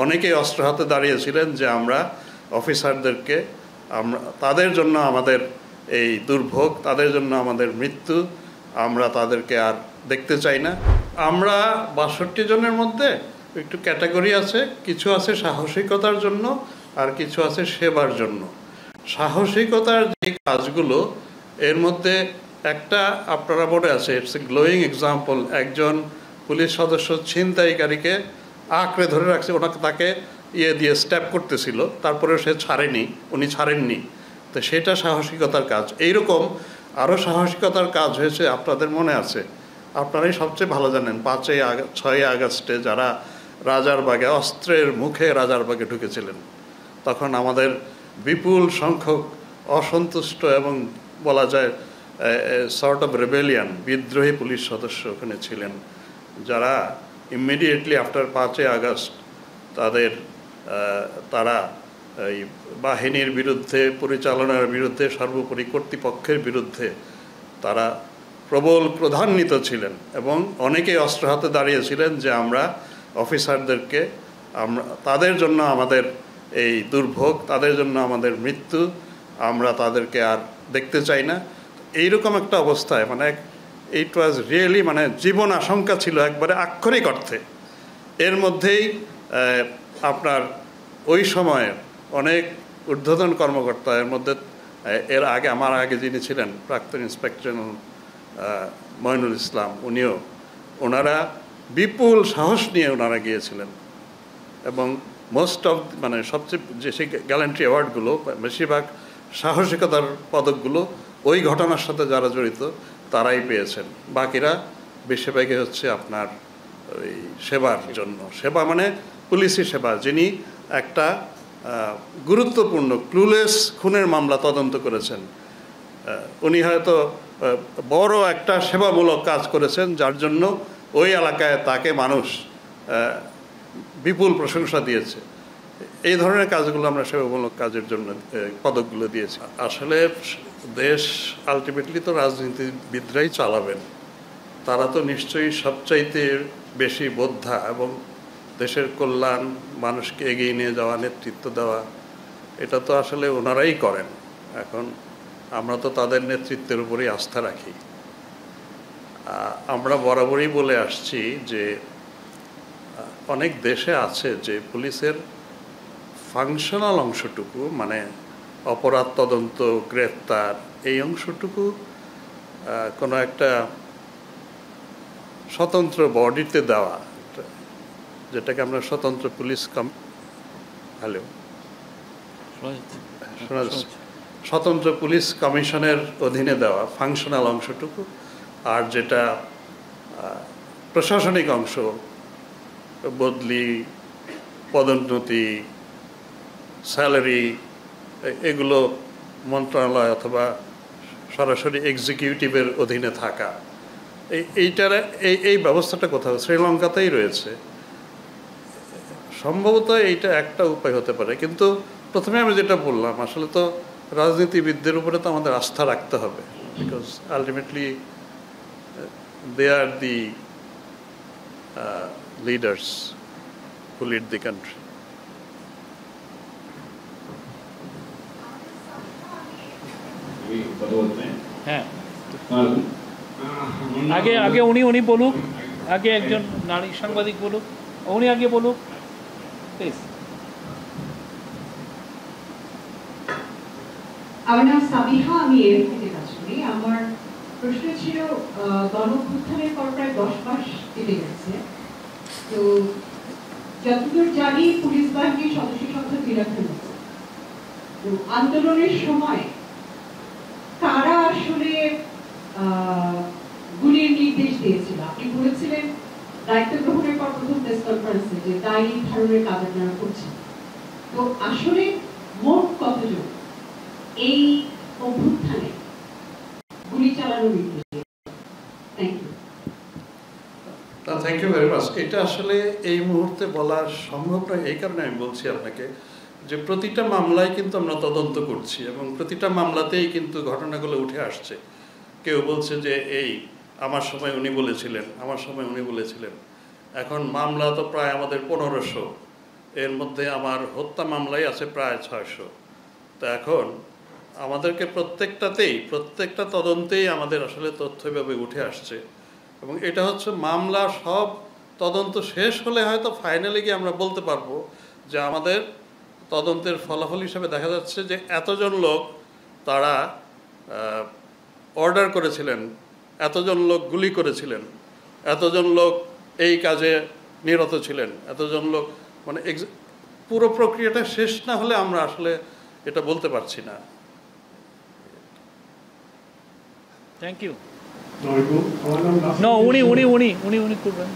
অনেকেই অস্ত্র হাতে দাঁড়িয়েছিলেন যে আমরা অফিসারদেরকে তাদের জন্য আমাদের এই দুর্ভোগ, তাদের জন্য আমাদের মৃত্যু, আমরা তাদেরকে আর দেখতে চাই না। আমরা ৬২ জনের মধ্যে একটু ক্যাটাগরি আছে, কিছু আছে সাহসিকতার জন্য আর কিছু আছে সেবার জন্য। সাহসিকতার যে কাজগুলো, এর মধ্যে একটা আপনারা মনে আছে, ইটস এ গ্লোয়িং এক্সাম্পল। একজন পুলিশ সদস্য ছিনতাইকারীকে আঁকড়ে ধরে রাখছে, তাকে দিয়ে স্ট্যাপ করতেছিল, তারপরে সে উনি ছাড়েননি। তো সেটা সাহসিকতার কাজ। এইরকম আরও সাহসিকতার কাজ হয়েছে, আপনাদের মনে আছে, আপনারাই সবচেয়ে ভালো জানেন। 6ই আগস্টে যারা রাজারবাগে অস্ত্রের মুখে রাজারবাগে ঢুকেছিলেন, তখন আমাদের বিপুল সংখ্যক অসন্তুষ্ট এবং বলা যায় সর্ট অফ রেবেলিয়ান বিদ্রোহী পুলিশ সদস্য ওখানে ছিলেন, যারা ইমিডিয়েটলি আফটার 5ই আগস্ট তারা এই বাহিনীর বিরুদ্ধে, পরিচালনার বিরুদ্ধে, সর্বোপরি কর্তৃপক্ষের বিরুদ্ধে তারা প্রবল ক্রোধান্বিত ছিলেন এবং অনেকেই অস্ত্র হাতে দাঁড়িয়েছিলেন যে আমরা অফিসারদেরকে তাদের জন্য আমাদের এই দুর্ভোগ, তাদের জন্য আমাদের মৃত্যু, আমরা তাদেরকে আর দেখতে চাই না। এইরকম একটা অবস্থায় ইট ওয়াজ রিয়েলি জীবন আশঙ্কা ছিল একবারে আক্ষরিক অর্থে। এর মধ্যেই আপনার ওই সময়ে অনেক ঊর্ধ্বতন কর্মকর্তা, এর মধ্যে আমার আগে যিনি ছিলেন প্রাক্তন ইন্সপেক্টর মঈনুল ইসলাম, ওনারা বিপুল সাহস নিয়ে ওনারা গিয়েছিলেন এবং মোস্ট অফ সবচেয়ে যে সেই গ্যালান্ট্রি অ্যাওয়ার্ডগুলো, বেশিরভাগ সাহসিকতার পদকগুলো ওই ঘটনার সাথে যারা জড়িত তারাই পেয়েছেন। বাকিরা বেশিরভাগই হচ্ছে আপনার ওই সেবার জন্য। সেবা পুলিশি সেবা। যিনি একটা গুরুত্বপূর্ণ ক্লুলেস খুনের মামলা তদন্ত করেছেন, উনি হয়তো বড় একটা সেবামূলক কাজ করেছেন, যার জন্য ওই এলাকায় তাকে মানুষ বিপুল প্রশংসা দিয়েছে। এই ধরনের কাজগুলো আমরা সেবামূলক কাজের জন্য পদকগুলো দিয়েছি। আসলে দেশ আলটিমেটলি তো রাজনীতিবিদরাই চালাবেন, তারা তো নিশ্চয়ই সবচাইতে বেশি বোদ্ধা এবং দেশের কল্যাণ, মানুষকে এগিয়ে নিয়ে যাওয়া, নেতৃত্ব দেওয়া, এটা তো আসলে ওনারাই করেন। এখন আমরা তো তাদের নেতৃত্বের উপরেই আস্থা রাখি। আমরা বরাবরই বলে আসছি যে অনেক দেশে আছে যে পুলিশের ফাংশনাল অংশটুকু, অপরাধ তদন্ত, গ্রেফতার, এই অংশটুকু কোনো একটা স্বতন্ত্র বডিতে দেওয়া, যেটাকে আমরা স্বতন্ত্র পুলিশ স্বতন্ত্র পুলিশ কমিশনের অধীনে দেওয়া ফাংশনাল অংশটুকু, আর যেটা প্রশাসনিক অংশ, বদলি, পদোন্নতি, স্যালারি, এগুলো মন্ত্রণালয় অথবা সরাসরি এক্সিকিউটিভের অধীনে থাকা, এই ব্যবস্থাটা কোথাও শ্রীলঙ্কাতেই রয়েছে। সম্ভবত এইটা একটা উপায় হতে পারে, কিন্তু প্রথমে আমি যেটা বললাম, আসলে তো রাজনীতিবিদদের উপরে তো আমাদের আস্থা রাখতে হবে, because ultimately they are the leaders who lead the country. হ্যাঁ, আগে উনি বলুক, আগে একজন নারী সাংবাদিক বলুক, উনি আগে বলুক প্লিজ। আমার নাম সাবিহা, আমি এর থেকে কাজ করি। আমার প্রশ্ন ছিল, গণঅভ্যুত্থানের পর প্রায় 10 মাস কেটে গেছে, তো যতদূর জানি পুলিশ বাহিনীর সদস্য সংখ্যা 3,000 মতো। তো আন্দোলনের সময় কারা আসলে গুলির নির্দেশ দিয়েছিল? আপনি বলেছিলেন দায়িত্ব গ্রহণের পর প্রথম প্রেস কনফারেন্সে যে দায়ী ধারণের কাজ আপনারা করছেন, তো আসলে মোট কতজন এই অভ্যুত্থানে গুলি চালানোর নির্দেশ? Thank you very much. এটা আসলে এই মুহূর্তে বলা সম্ভব নয়, এই কারণে আমি বলছি আপনাকে যে প্রতিটা মামলায় কিন্তু আমরা তদন্ত করছি এবং প্রতিটা মামলাতেই কিন্তু ঘটনাগুলো উঠে আসছে। কেউ বলছে যে আমার সময় উনি বলেছিলেন, আমার সময় উনি বলেছিলেন। এখন মামলা তো প্রায় আমাদের 1500, এর মধ্যে আমার হত্যা মামলাই আছে প্রায় 600। তো এখন আমাদেরকে প্রত্যেকটা তদন্তেই আমাদের আসলে তথ্য এভাবে উঠে আসছে, এবং এটা হচ্ছে মামলা সব তদন্ত শেষ হলে হয়তো ফাইনালি গিয়ে আমরা বলতে পারবো যে আমাদের তদন্তের ফলাফল হিসেবে দেখা যাচ্ছে যে এতজন লোক তারা অর্ডার করেছিলেন, এতজন লোক গুলি করেছিলেন, এতজন লোক এই কাজে নিরত ছিলেন, এতজন লোক, মানে পুরো প্রক্রিয়াটা শেষ না হলে আমরা আসলে এটা বলতে পারছি না। Thank you. না, উনি করবেন।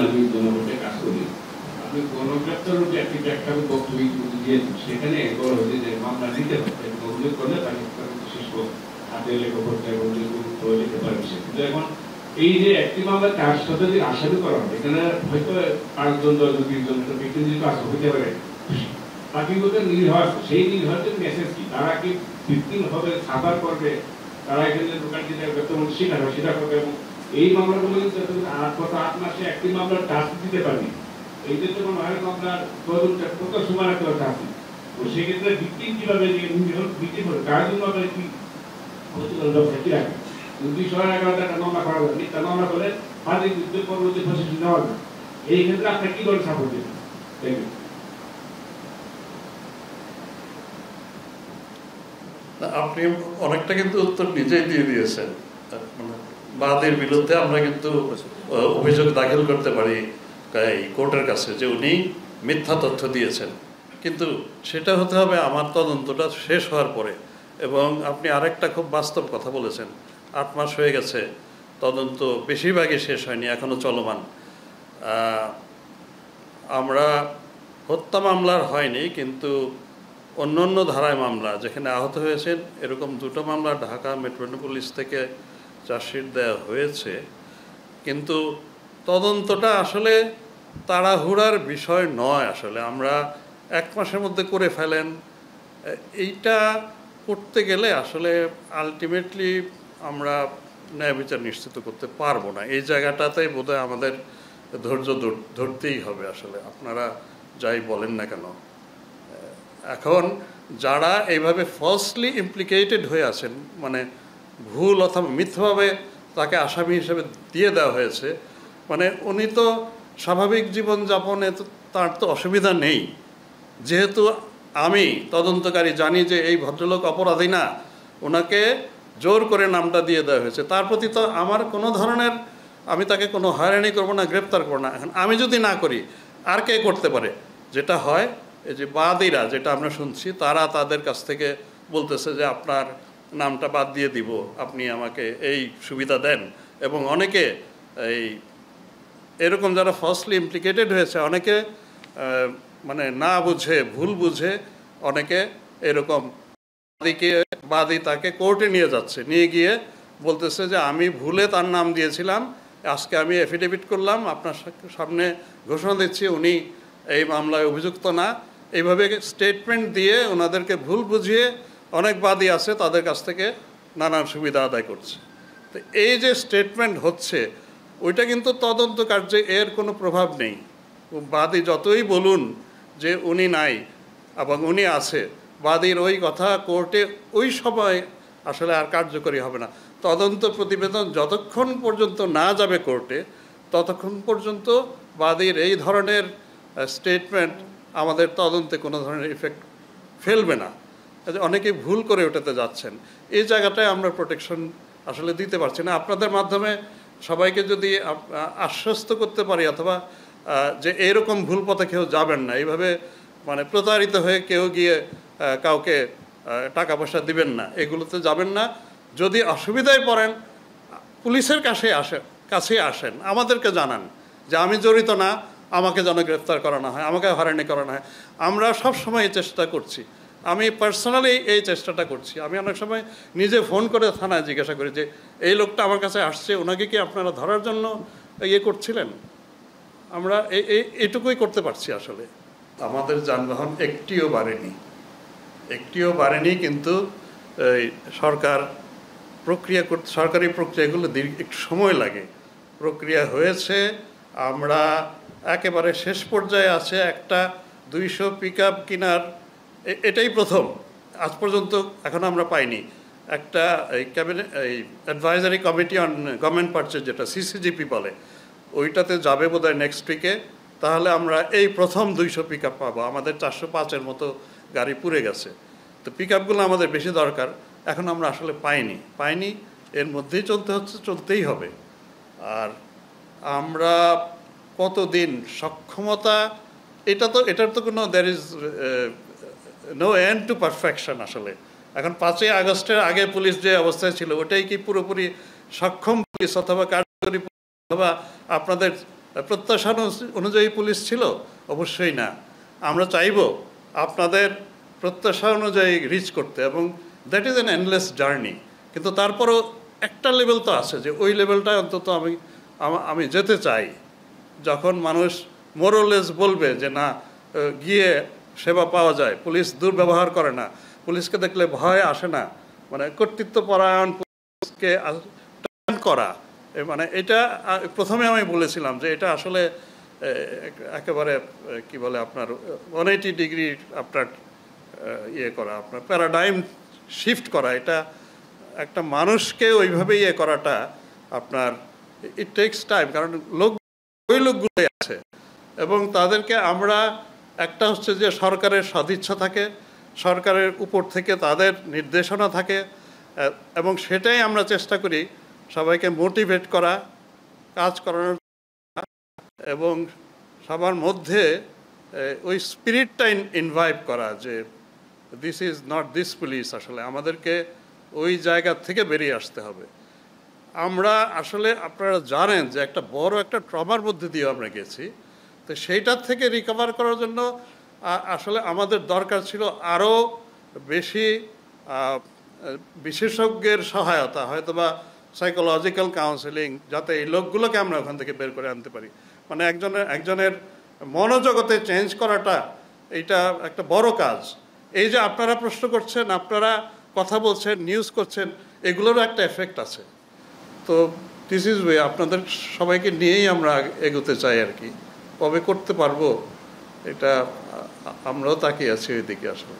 আমি জনগণকে কাজ করি। আপনি গণগ্রেপ্তার একটা বক্তব্য দিয়েছেন, সেখানে বলা হয়েছে যে মামলা নিতে হবে এবং অভিযোগ করলে তাকে বিশেষ হাতে লেখা করতে এবং লিখতে পারে বিষয়। কিন্তু এখন এই যে একটি মামলা 4 শতাধিক আসামি করা হবে, এখানে হয়তো 5 জন 10 জন 20 জন ব্যক্তি যদি আসা হতে পারে, বাকিগুলোকে নির্ভর, সেই নির্ভরদের মেসেজ কি? তারা কি ভিত্তিম হবে, সাফার করবে, তারা এখানে দোকান দিতে বর্তমান স্বীকার করবে, এবং এই মামলাগুলো কিন্তু 8 মাসে একটি মামলার টাস্ক দিতে পারবে। এই যে তোমার মায়ের মামলার তদন্তটা কত সময় রাখতে হবে টাস্ক, তো সেক্ষেত্রে ভিত্তিম কিভাবে ভিত্তিম হবে, কার জন্য আপনার কি প্রতিকার ব্যবস্থা কি রাখবে? 211টা মামলা করা যাবে, মিথ্যা মামলা করে ফাঁসি দিতে পরবর্তী প্রসেসিং নেওয়া যাবে। এই ক্ষেত্রে আপনার কি দল সাপোর্ট দেবেন? Thank you. আপনি অনেকটা কিন্তু উত্তর নিজেই দিয়ে দিয়েছেন। মানে বাদীর বিরুদ্ধে আমরা কিন্তু অভিযোগ দাখিল করতে পারি এই কোর্টের কাছে যে উনি মিথ্যা তথ্য দিয়েছেন, কিন্তু সেটা হতে হবে আমার তদন্তটা শেষ হওয়ার পরে। এবং আপনি আরেকটা খুব বাস্তব কথা বলেছেন, 8 মাস হয়ে গেছে, তদন্ত বেশিরভাগই শেষ হয়নি, এখনও চলমান। আমরা হত্যা মামলার হয়নি, কিন্তু অন্য ধারায় মামলা যেখানে আহত হয়েছেন এরকম 2টো মামলা ঢাকা মেট্রোপলিস থেকে চার্জশিট দেওয়া হয়েছে। কিন্তু তদন্তটা আসলে তাড়াহুড়ার বিষয় নয়, আসলে আমরা 1 মাসের মধ্যে করে ফেলেন, এইটা করতে গেলে আসলে আলটিমেটলি আমরা ন্যায় বিচার নিশ্চিত করতে পারবো না। এই জায়গাটাতেই বোধহয় আমাদের ধৈর্য ধরতেই হবে। আসলে আপনারা যাই বলেন না কেন, এখন যারা এইভাবে ফলসলি ইমপ্লিকেটেড হয়ে আছেন, মানে ভুল অথবা মিথ্যাভাবে তাকে আসামি হিসেবে দিয়ে দেওয়া হয়েছে, মানে উনি তো স্বাভাবিক জীবনযাপনে তো তার তো অসুবিধা নেই, যেহেতু আমি তদন্তকারী জানি যে এই ভদ্রলোক অপরাধী না, ওনাকে জোর করে নামটা দিয়ে দেওয়া হয়েছে, তার প্রতি তো আমার কোনো ধরনের, আমি তাকে কোনো হয়রানি করবো না, গ্রেপ্তার করবো না। এখন আমি যদি না করি আর কে করতে পারে? যেটা হয়, এই যে বাদীরা, যেটা আমরা শুনছি, তারা তাদের কাছ থেকে বলতেছে যে আপনার নামটা বাদ দিয়ে দিব, আপনি আমাকে এই সুবিধা দেন। এবং অনেকে এরকম যারা ফার্স্টলি ইমপ্লিকেটেড হয়েছে, অনেকে মানে না বুঝে, ভুল বুঝে অনেকে এরকম বাদী তাকে কোর্টে নিয়ে যাচ্ছে, নিয়ে গিয়ে বলতেছে যে আমি ভুলে তার নাম দিয়েছিলাম, আজকে আমি এফিডেভিট করলাম, আপনার সামনে ঘোষণা দিচ্ছি উনি এই মামলায় অভিযুক্ত না। এইভাবে স্টেটমেন্ট দিয়ে ওনাদেরকে ভুল বুঝিয়ে অনেক বাদী আছে তাদের কাছ থেকে নানান সুবিধা আদায় করছে। তো এই যে স্টেটমেন্ট হচ্ছে, ওইটা কিন্তু তদন্ত কার্যে এর কোনো প্রভাব নেই। বাদী যতই বলুন যে উনি নাই এবং উনি আছে, বাদীর ওই কথা কোর্টে ওই সময় আসলে আর কার্যকরী হবে না। তদন্ত প্রতিবেদন যতক্ষণ পর্যন্ত না যাবে কোর্টে, ততক্ষণ পর্যন্ত বাদীর এই ধরনের স্টেটমেন্ট আমাদের তদন্তে কোনো ধরনের ইফেক্ট ফেলবে না। অনেকেই ভুল করে ওটাতে যাচ্ছেন, এই জায়গাটায় আমরা প্রোটেকশন আসলে দিতে পারছি না। আপনাদের মাধ্যমে সবাইকে যদি আশ্বস্ত করতে পারি, অথবা যে এইরকম ভুল পথে কেউ যাবেন না, এইভাবে মানে প্রতারিত হয়ে কেউ গিয়ে কাউকে টাকা পয়সা দিবেন না, এগুলোতে যাবেন না। যদি অসুবিধায় পড়েন পুলিশের কাছে আসেন, আমাদেরকে জানান যে আমি জড়িত না, আমাকে যেন গ্রেফতার করানো হয়, আমাকে হয়রানি করানো হয়। আমরা সব সময় চেষ্টা করছি, আমি পার্সোনালি এই চেষ্টাটা করছি। আমি অনেক সময় নিজে ফোন করে থানায় জিজ্ঞাসা করি যে এই লোকটা আমার কাছে আসছে, ওনাকে কি আপনারা ধরার জন্য ইয়ে করছিলেন? আমরা এইটুকুই করতে পারছি। আসলে আমাদের যানবাহন একটিও বাড়েনি, কিন্তু সরকারি প্রক্রিয়াগুলো একটু সময় লাগে। প্রক্রিয়া হয়েছে, আমরা একেবারে শেষ পর্যায়ে আছে একটা 200 পিকআপ কেনার, এটাই প্রথম, আজ পর্যন্ত এখন আমরা পাইনি। একটা এই ক্যাবিনেট এই advisory committee on government purchase, যেটা সিসিজিপি বলে, ওইটাতে যাবে বোধহয় নেক্সট উইকে। তাহলে আমরা এই প্রথম 200 পিকআপ পাবো। আমাদের 405-এর মতো গাড়ি পুড়ে গেছে। তো পিকআপগুলো আমাদের বেশি দরকার, এখন আমরা আসলে পাইনি। এর মধ্যেই চলতেই হবে। আর আমরা কতদিন সক্ষমতা, এটার তো কোনো there is no end to perfection. আসলে এখন 5ই আগস্টের আগে পুলিশ যে অবস্থায় ছিল, ওটাই কি পুরোপুরি সক্ষম পুলিশ অথবা কার্যকরী অথবা আপনাদের প্রত্যাশা অনুযায়ী পুলিশ ছিল? অবশ্যই না। আমরা চাইব আপনাদের প্রত্যাশা অনুযায়ী রিচ করতে, এবং that is an endless journey. কিন্তু তারপরও একটা লেভেল তো আছে, যে ওই লেভেলটায় অন্তত আমি যেতে চাই, যখন মানুষ মোরলেস বলবে যে না, গিয়ে সেবা পাওয়া যায়, পুলিশ দুর্ব্যবহার করে না, পুলিশকে দেখলে ভয় আসে না, মানে কর্তৃত্বপরায়ণ পুলিশকে করা। মানে এটা প্রথমে আমি বলেছিলাম যে এটা আসলে একেবারে কি বলে আপনার 180 ডিগ্রি আপনার করা, আপনার প্যারাডাইম শিফট করা। এটা একটা মানুষকে ওইভাবে করাটা আপনার ইট টেক্স টাইম, কারণ ওই লোকগুলোই আছে, এবং তাদেরকে আমরা, একটা হচ্ছে যে সরকারের সদিচ্ছা থাকে, সরকারের উপর থেকে তাদের নির্দেশনা থাকে, এবং সেটাই আমরা চেষ্টা করি সবাইকে মোটিভেট করা, কাজ করানোর, এবং সবার মধ্যে ওই স্পিরিটটা ইনভাইভ করা যে this is not this police. আসলে আমাদেরকে ওই জায়গা থেকে বেরিয়ে আসতে হবে। আমরা আসলে, আপনারা জানেন যে একটা বড় একটা ট্রমার মধ্যে দিয়ে আমরা গেছি। তো সেইটার থেকে রিকভার করার জন্য আসলে আমাদের দরকার ছিল আরও বেশি বিশেষজ্ঞের সহায়তা, হয়তোবা সাইকোলজিক্যাল কাউন্সেলিং, যাতে এই লোকগুলোকে আমরা ওখান থেকে বের করে আনতে পারি। মানে একজনের মনোজগতে চেঞ্জ করাটা, এইটা একটা বড় কাজ। এই যে আপনারা প্রশ্ন করছেন, আপনারা কথা বলছেন, নিউজ করছেন, এগুলোরও একটা এফেক্ট আছে। তো দিস ইজ ওয়ে, আপনাদের সবাইকে নিয়েই আমরা এগোতে চাই আর কি। কবে করতে পারবো এটা আমরাও তাকিয়ে আছি ওই দিকে আসলে।